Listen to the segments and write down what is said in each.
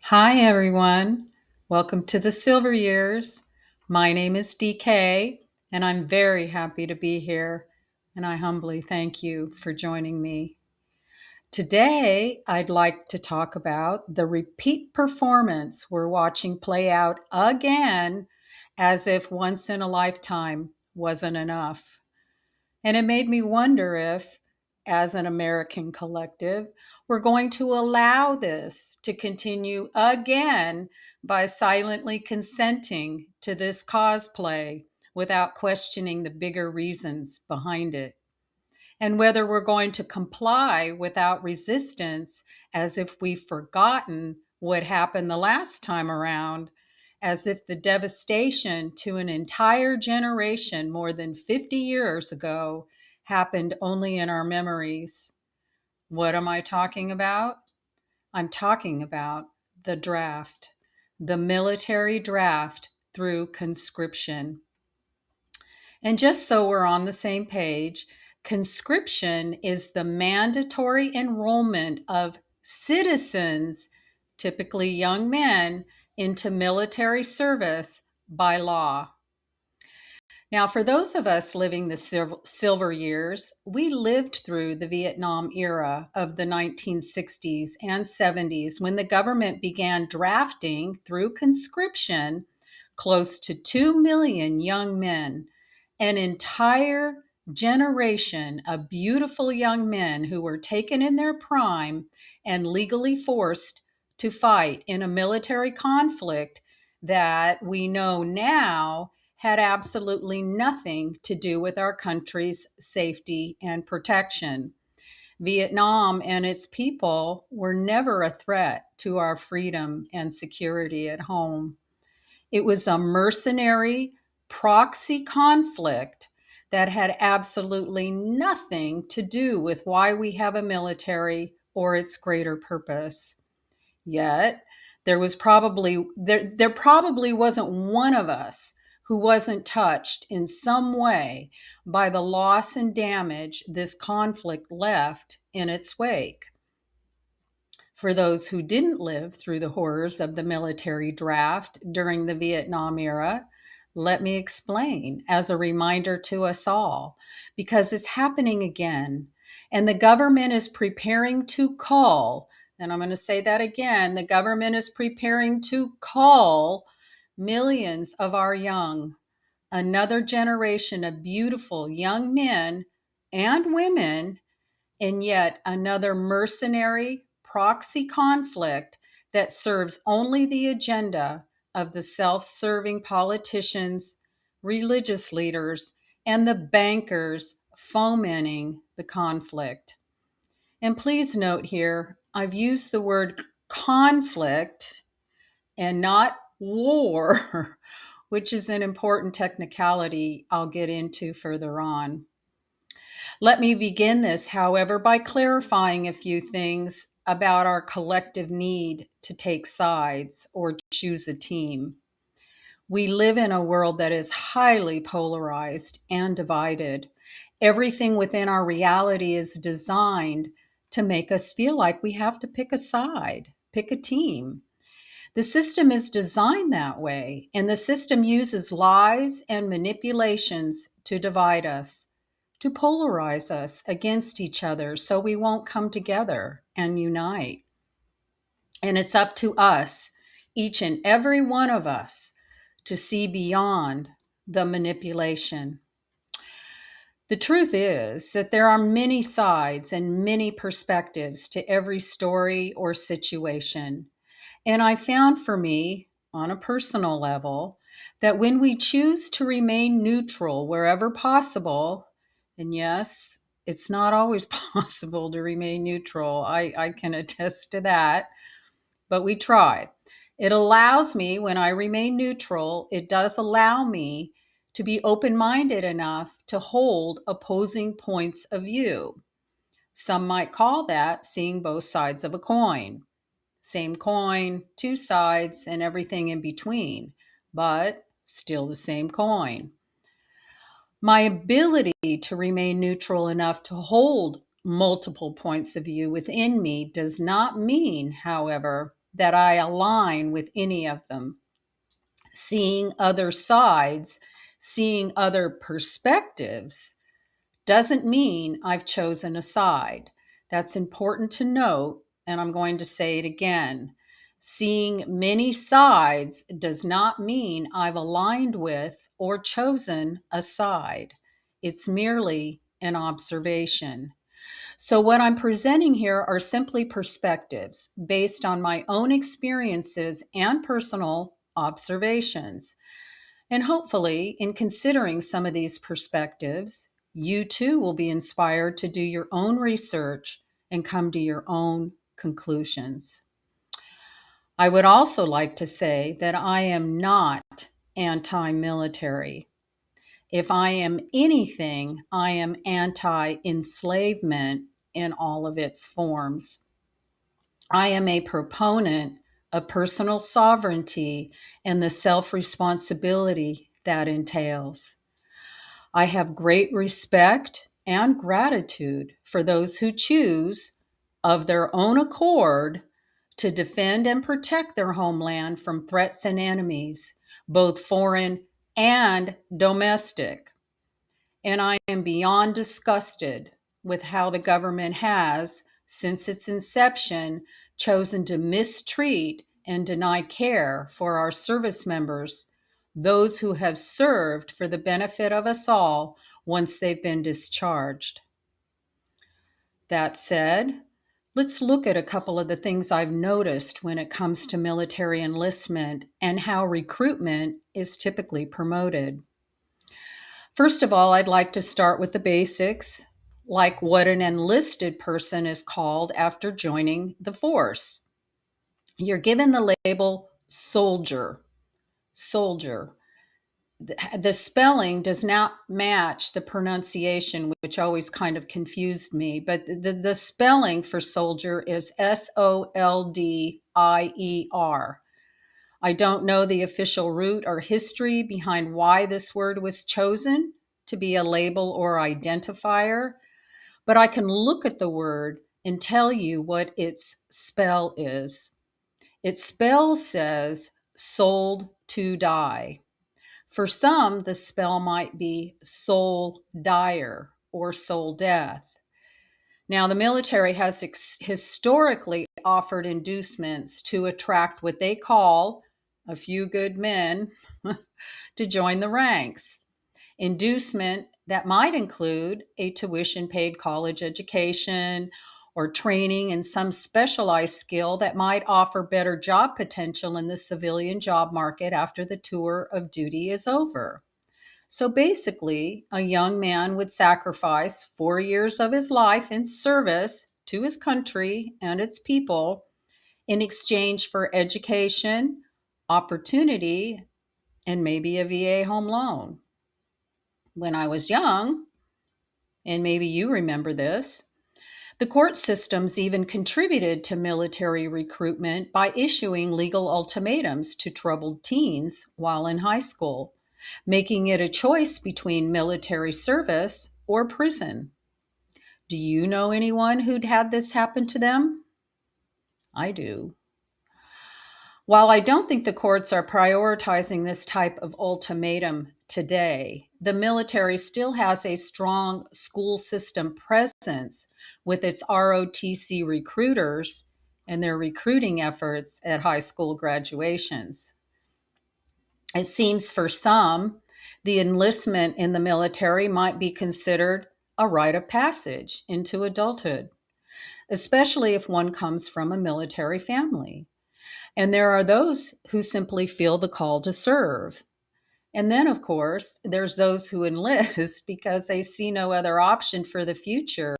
Hi, everyone. Welcome to the Silver Years. My name is DK, and I'm very happy to be here, and I humbly thank you for joining me. Today, I'd like to talk about the repeat performance we're watching play out again as if once in a lifetime wasn't enough. And it made me wonder if, as an American collective, we're going to allow this to continue again by silently consenting to this cosplay without questioning the bigger reasons behind it. And whether we're going to comply without resistance as if we've forgotten what happened the last time around, as if the devastation to an entire generation more than 50 years ago happened only in our memories. What am I talking about? I'm talking about the draft, the military draft through conscription. And just so we're on the same page, conscription is the mandatory enrollment of citizens, typically young men, into military service by law. Now, for those of us living the silver years, we lived through the Vietnam era of the 1960s and 70s when the government began drafting through conscription close to 2 million young men, an entire generation of beautiful young men who were taken in their prime and legally forced to fight in a military conflict that we know now had absolutely nothing to do with our country's safety and protection. Vietnam and its people were never a threat to our freedom and security at home. It was a mercenary proxy conflict that had absolutely nothing to do with why we have a military or its greater purpose. Yet, there probably wasn't one of us who wasn't touched in some way by the loss and damage this conflict left in its wake. For those who didn't live through the horrors of the military draft during the Vietnam era, let me explain as a reminder to us all, because it's happening again. And the government is preparing to call, and I'm going to say that again, the government is preparing to call millions of our young, another generation of beautiful young men and women, in yet another mercenary proxy conflict that serves only the agenda of the self serving politicians, religious leaders, and the bankers fomenting the conflict. And please note here, I've used the word conflict and not war, which is an important technicality I'll get into further on. Let me begin this, however, by clarifying a few things about our collective need to take sides or choose a team. We live in a world that is highly polarized and divided. Everything within our reality is designed to make us feel like we have to pick a side, pick a team. The system is designed that way, and the system uses lies and manipulations to divide us, to polarize us against each other so we won't come together and unite. And it's up to us, each and every one of us, to see beyond the manipulation. The truth is that there are many sides and many perspectives to every story or situation. And I found for me, on a personal level, that when we choose to remain neutral wherever possible, and yes, it's not always possible to remain neutral, I can attest to that, but we try. It allows me, when I remain neutral, it does allow me to be open minded enough to hold opposing points of view. Some might call that seeing both sides of a coin. Same coin, two sides, and everything in between, but still the same coin. My ability to remain neutral enough to hold multiple points of view within me does not mean, however, that I align with any of them. Seeing other sides, seeing other perspectives, doesn't mean I've chosen a side. That's important to note, and I'm going to say it again. Seeing many sides does not mean I've aligned with or chosen a side. It's merely an observation. So, what I'm presenting here are simply perspectives based on my own experiences and personal observations. And hopefully, in considering some of these perspectives, you too will be inspired to do your own research and come to your own conclusions. I would also like to say that I am not anti military. If I am anything, I am anti enslavement in all of its forms. I am a proponent of personal sovereignty and the self responsibility that entails. I have great respect and gratitude for those who choose, of their own accord, to defend and protect their homeland from threats and enemies, both foreign and domestic. And I am beyond disgusted with how the government has, since its inception, chosen to mistreat and deny care for our service members, those who have served for the benefit of us all once they've been discharged. That said, let's look at a couple of the things I've noticed when it comes to military enlistment and how recruitment is typically promoted. First of all, I'd like to start with the basics, like what an enlisted person is called after joining the force. You're given the label soldier. Soldier. The spelling does not match the pronunciation, which always kind of confused me, but the spelling for soldier is Soldier. I don't know the official root or history behind why this word was chosen to be a label or identifier, but I can look at the word and tell you what its spell is. Its spell says sold to die. For some, the spell might be soul dire or soul death. Now, the military has historically offered inducements to attract what they call a few good men to join the ranks. Inducement that might include a tuition paid college education or training in some specialized skill that might offer better job potential in the civilian job market after the tour of duty is over. So basically, a young man would sacrifice 4 years of his life in service to his country and its people in exchange for education, opportunity, and maybe a VA home loan. When I was young, and maybe you remember this, the court systems even contributed to military recruitment by issuing legal ultimatums to troubled teens while in high school, making it a choice between military service or prison. Do you know anyone who'd had this happen to them? I do. While I don't think the courts are prioritizing this type of ultimatum today, the military still has a strong school system presence with its ROTC recruiters and their recruiting efforts at high school graduations. It seems for some, the enlistment in the military might be considered a rite of passage into adulthood, especially if one comes from a military family. And there are those who simply feel the call to serve. And then, of course, there's those who enlist because they see no other option for the future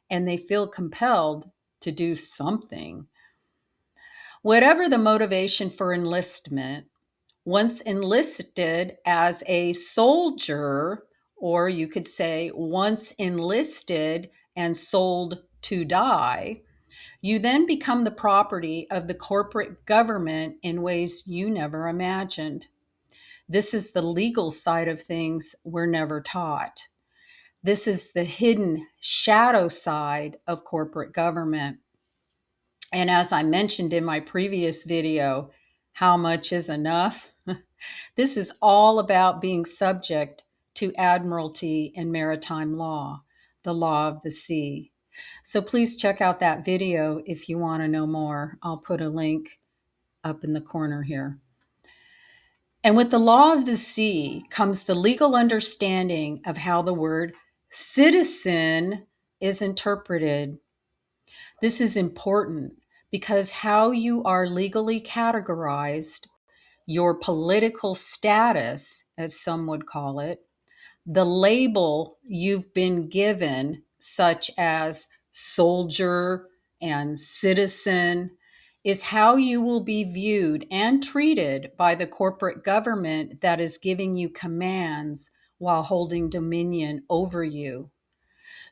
and they feel compelled to do something. Whatever the motivation for enlistment, once enlisted as a soldier, or you could say once enlisted and sold to die, you then become the property of the corporate government in ways you never imagined. This is the legal side of things we're never taught. This is the hidden shadow side of corporate government. And as I mentioned in my previous video, how much is enough? This is all about being subject to admiralty and maritime law, the law of the sea. So please check out that video if you want to know more. I'll put a link up in the corner here. And with the law of the sea comes the legal understanding of how the word citizen is interpreted. This is important because how you are legally categorized, your political status, as some would call it, the label you've been given, such as soldier and citizen, is how you will be viewed and treated by the corporate government that is giving you commands while holding dominion over you.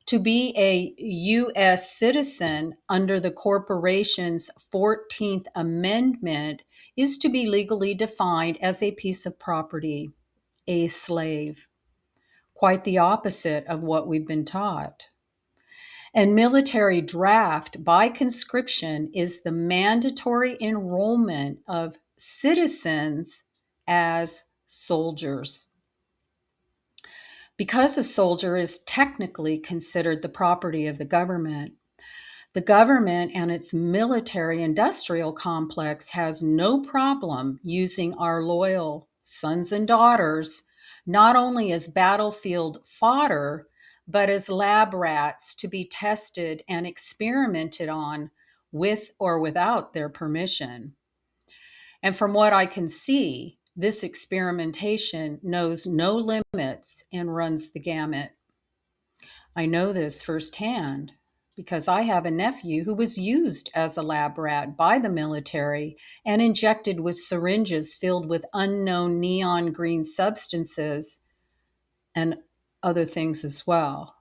To be a U.S. citizen under the corporation's 14th Amendment is to be legally defined as a piece of property, a slave. Quite the opposite of what we've been taught. And military draft by conscription is the mandatory enrollment of citizens as soldiers. Because a soldier is technically considered the property of the government and its military industrial complex has no problem using our loyal sons and daughters not only as battlefield fodder, but as lab rats to be tested and experimented on with or without their permission. And from what I can see, this experimentation knows no limits and runs the gamut. I know this firsthand because I have a nephew who was used as a lab rat by the military and injected with syringes filled with unknown neon green substances and other things as well.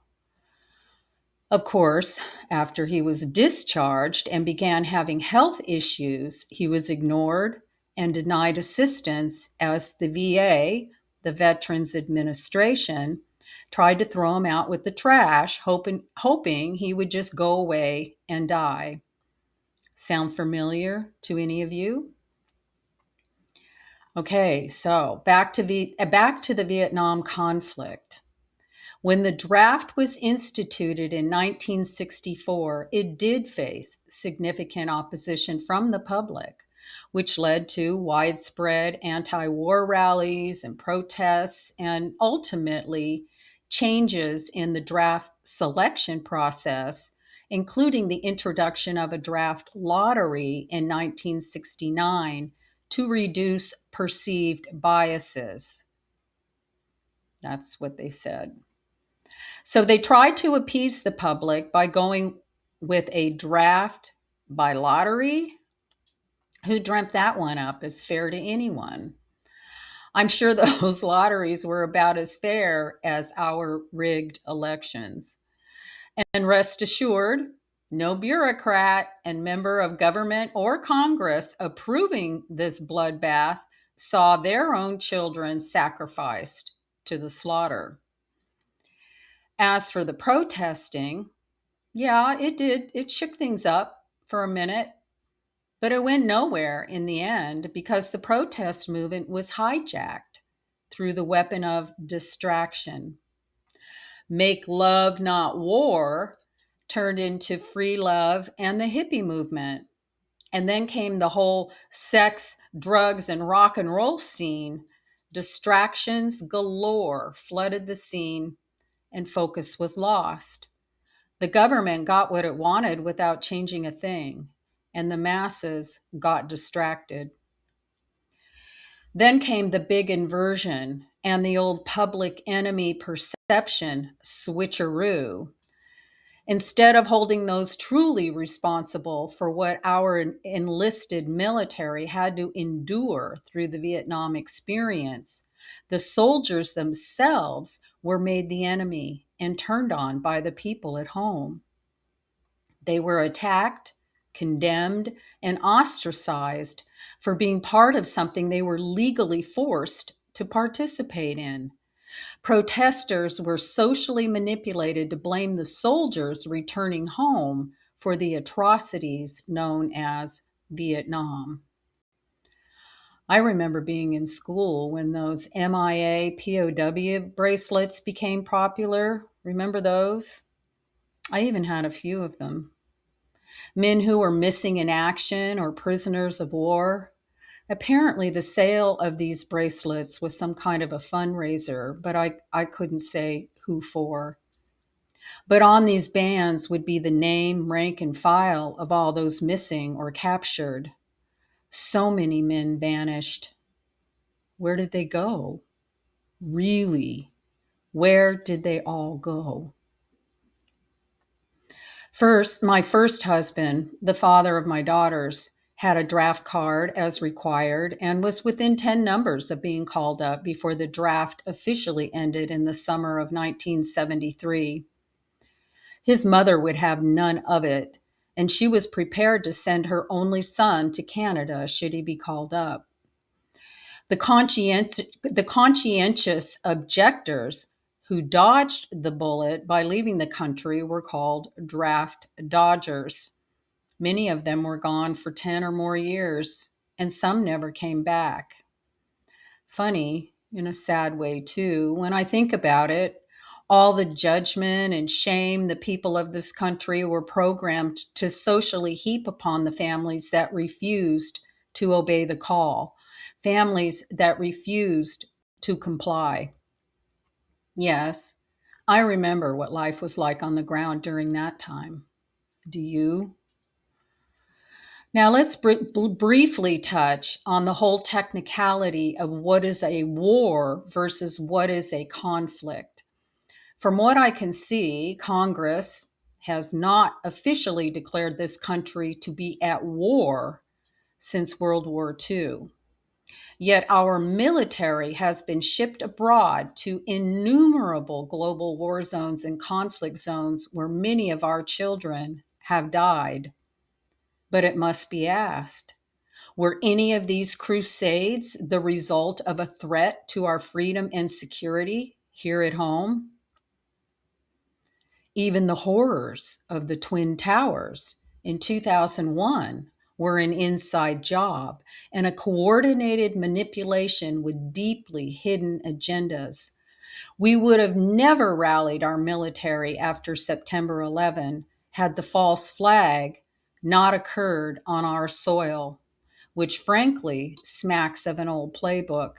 Of course, after he was discharged and began having health issues, he was ignored and denied assistance as the VA, the Veterans Administration, tried to throw him out with the trash, hoping he would just go away and die. Sound familiar to any of you? Okay, so back to the Vietnam conflict. When the draft was instituted in 1964, it did face significant opposition from the public, which led to widespread anti-war rallies and protests, and ultimately changes in the draft selection process, including the introduction of a draft lottery in 1969 to reduce perceived biases. That's what they said. So they tried to appease the public by going with a draft by lottery. Who dreamt that one up as fair to anyone? I'm sure those lotteries were about as fair as our rigged elections. And rest assured, no bureaucrat and member of government or Congress approving this bloodbath saw their own children sacrificed to the slaughter. As for the protesting, yeah, it did. It shook things up for a minute, but it went nowhere in the end because the protest movement was hijacked through the weapon of distraction. Make love, not war turned into free love and the hippie movement. And then came the whole sex, drugs, and rock and roll scene. Distractions galore flooded the scene and focus was lost. The government got what it wanted without changing a thing, and the masses got distracted. Then came the big inversion and the old public enemy perception switcheroo. Instead of holding those truly responsible for what our enlisted military had to endure through the Vietnam experience, the soldiers themselves were made the enemy and turned on by the people at home. They were attacked, condemned, and ostracized for being part of something they were legally forced to participate in. Protesters were socially manipulated to blame the soldiers returning home for the atrocities known as Vietnam. I remember being in school when those MIA POW bracelets became popular. Remember those? I even had a few of them. Men who were missing in action or prisoners of war. Apparently, the sale of these bracelets was some kind of a fundraiser, but I couldn't say who for. But on these bands would be the name, rank, and file of all those missing or captured. So many men vanished. Where did they go? Really? Where did they all go? First, my first husband, the father of my daughters, had a draft card as required and was within 10 numbers of being called up before the draft officially ended in the summer of 1973. His mother would have none of it, and she was prepared to send her only son to Canada should he be called up. The conscientious objectors who dodged the bullet by leaving the country were called draft dodgers. Many of them were gone for 10 or more years, and some never came back. Funny, in a sad way too, when I think about it, all the judgment and shame the people of this country were programmed to socially heap upon the families that refused to obey the call, families that refused to comply. Yes, I remember what life was like on the ground during that time. Do you? Now, let's briefly touch on the whole technicality of what is a war versus what is a conflict. From what I can see, Congress has not officially declared this country to be at war since World War II. Yet our military has been shipped abroad to innumerable global war zones and conflict zones where many of our children have died. But it must be asked, were any of these crusades the result of a threat to our freedom and security here at home? Even the horrors of the Twin Towers in 2001 were an inside job and a coordinated manipulation with deeply hidden agendas. We would have never rallied our military after September 11 had the false flag not occurred on our soil, which frankly smacks of an old playbook.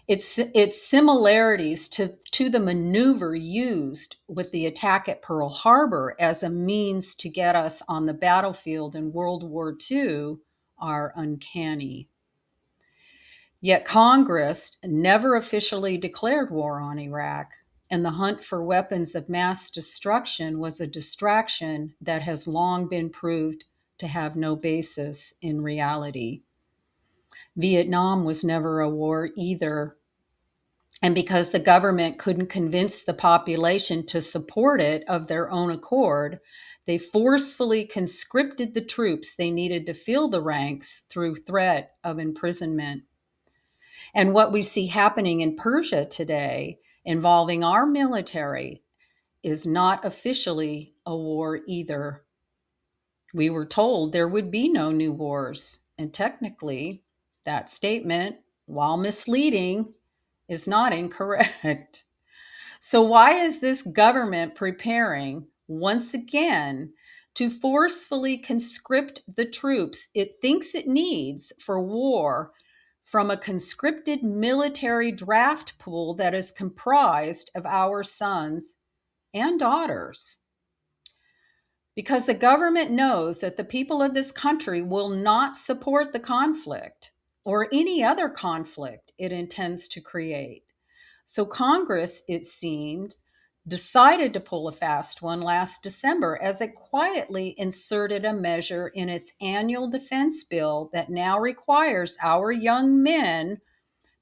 Its similarities to the maneuver used with the attack at Pearl Harbor as a means to get us on the battlefield in World War II are uncanny. Yet Congress never officially declared war on Iraq, and the hunt for weapons of mass destruction was a distraction that has long been proved to have no basis in reality. Vietnam was never a war either. And because the government couldn't convince the population to support it of their own accord, they forcefully conscripted the troops they needed to fill the ranks through threat of imprisonment. And what we see happening in Persia today, involving our military, is not officially a war either. We were told there would be no new wars, and technically, that statement, while misleading, is not incorrect. So, why is this government preparing once again to forcefully conscript the troops it thinks it needs for war from a conscripted military draft pool that is comprised of our sons and daughters? Because the government knows that the people of this country will not support the conflict or any other conflict it intends to create. So Congress, it seemed, decided to pull a fast one last December as it quietly inserted a measure in its annual defense bill that now requires our young men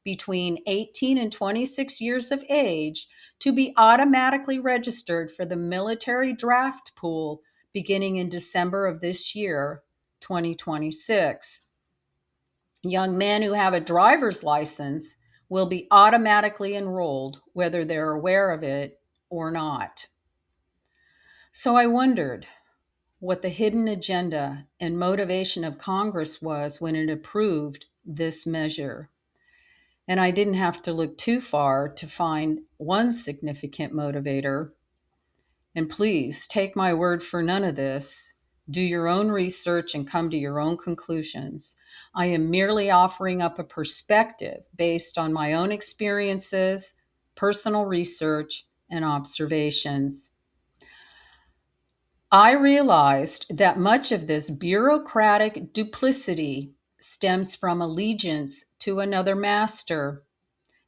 between 18 and 26 years of age to be automatically registered for the military draft pool beginning in December of this year, 2026. Young men who have a driver's license will be automatically enrolled, whether they're aware of it or not. So I wondered, what the hidden agenda and motivation of Congress was when it approved this measure. And I didn't have to look too far to find one significant motivator. And please take my word for none of this. Do your own research and come to your own conclusions. I am merely offering up a perspective based on my own experiences, personal research, and observations. I realized that much of this bureaucratic duplicity stems from allegiance to another master,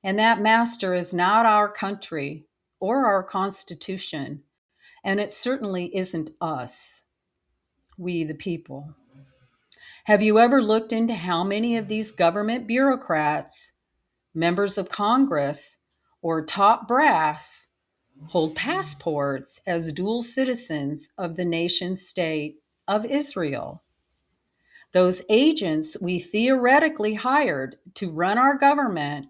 and that master is not our country or our Constitution, and it certainly isn't us, we the people. Have you ever looked into how many of these government bureaucrats, members of Congress, or top brass hold passports as dual citizens of the nation state of Israel? Those agents we theoretically hired to run our government,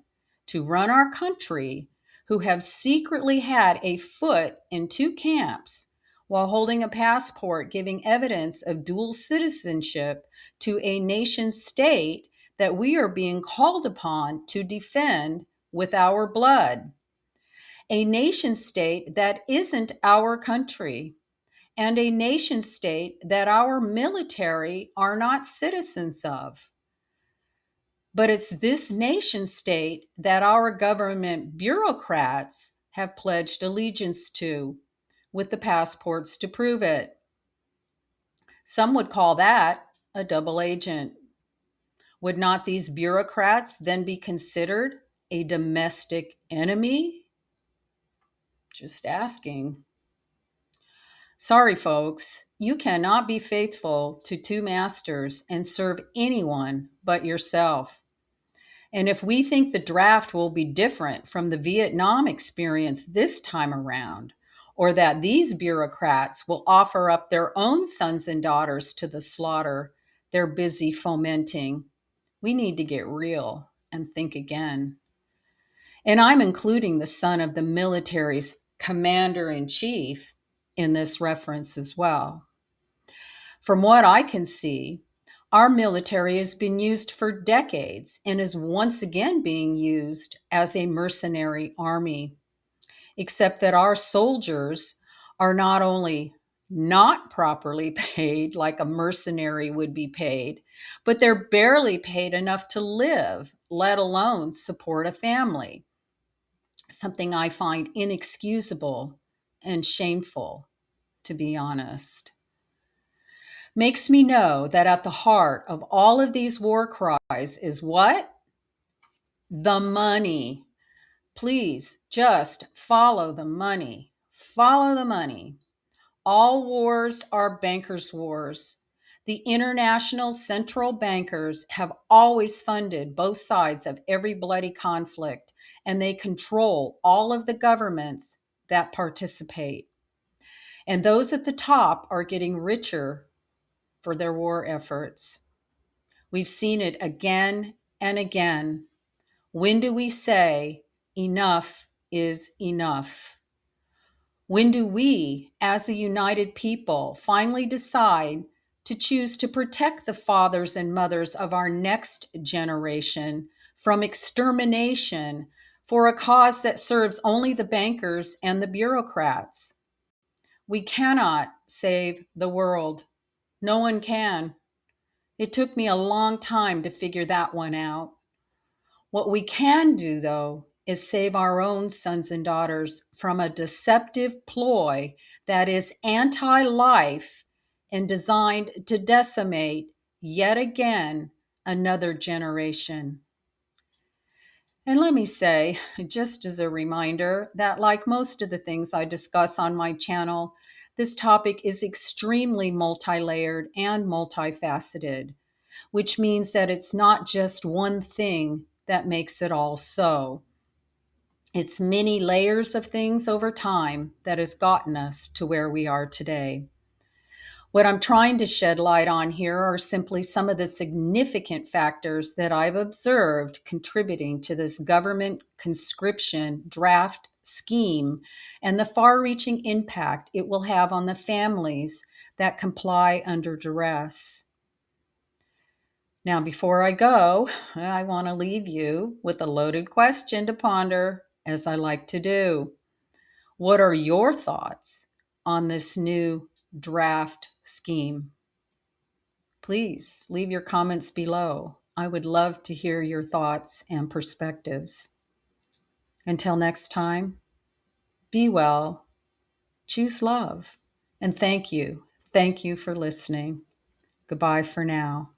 to run our country, who have secretly had a foot in two camps while holding a passport giving evidence of dual citizenship to a nation state that we are being called upon to defend with our blood. A nation state that isn't our country, and a nation state that our military are not citizens of. But it's this nation state that our government bureaucrats have pledged allegiance to, with the passports to prove it. Some would call that a double agent. Would not these bureaucrats then be considered a domestic enemy? Just asking. Sorry, folks, you cannot be faithful to two masters and serve anyone but yourself. And if we think the draft will be different from the Vietnam experience this time around, or that these bureaucrats will offer up their own sons and daughters to the slaughter they're busy fomenting, we need to get real and think again. And I'm including the son of the military's commander-in-chief in this reference as well. From what I can see, our military has been used for decades and is once again being used as a mercenary army, except that our soldiers are not only not properly paid like a mercenary would be paid, but they're barely paid enough to live, let alone support a family. Something I find inexcusable and shameful, to be honest. Makes me know that at the heart of all of these war cries is what? The money. Please just follow the money. Follow the money. All wars are bankers' wars. The international central bankers have always funded both sides of every bloody conflict, and they control all of the governments that participate. And those at the top are getting richer for their war efforts. We've seen it again and again. When do we say enough is enough? When do we, as a united people, finally decide to choose to protect the fathers and mothers of our next generation from extermination for a cause that serves only the bankers and the bureaucrats? We cannot save the world. No one can. It took me a long time to figure that one out. What we can do, though, is save our own sons and daughters from a deceptive ploy that is anti-life and designed to decimate, yet again, another generation. And let me say, just as a reminder, that like most of the things I discuss on my channel, this topic is extremely multi-layered and multifaceted, which means that it's not just one thing that makes it all so. It's many layers of things over time that has gotten us to where we are today. What I'm trying to shed light on here are simply some of the significant factors that I've observed contributing to this government conscription draft scheme and the far-reaching impact it will have on the families that comply under duress. Now, before I go, I want to leave you with a loaded question to ponder, as I like to do. What are your thoughts on this new draft scheme? Please leave your comments below. I would love to hear your thoughts and perspectives. Until next time, be well, choose love, and thank you. Thank you for listening. Goodbye for now.